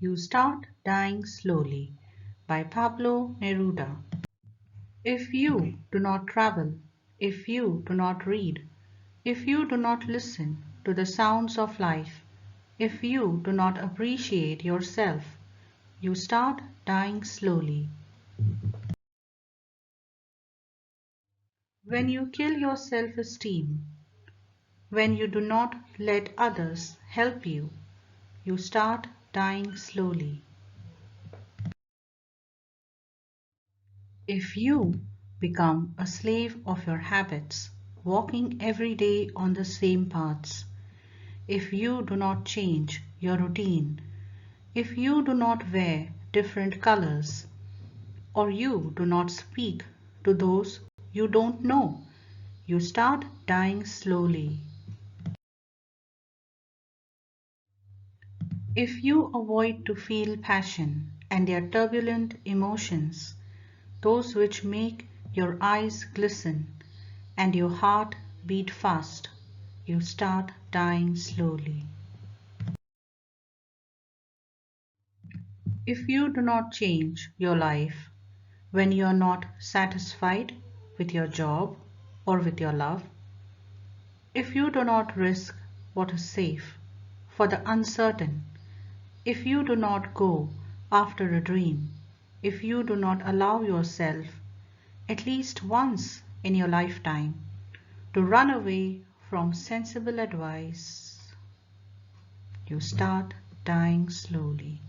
You start dying slowly by Pablo Neruda. If you do not travel, if you do not read, if you do not listen to the sounds of life, if you do not appreciate yourself, you start dying slowly. When you kill your self-esteem, when you do not let others help you, you start dying slowly. If you become a slave of your habits, walking every day on the same paths, if you do not change your routine, if you do not wear different colors, or you do not speak to those you don't know, you start dying slowly. If you avoid to feel passion and their turbulent emotions, those which make your eyes glisten and your heart beat fast, you start dying slowly. If you do not change your life when you are not satisfied with your job or with your love, if you do not risk what is safe for the uncertain, if you do not go after a dream, if you do not allow yourself at least once in your lifetime to run away from sensible advice, you start dying slowly.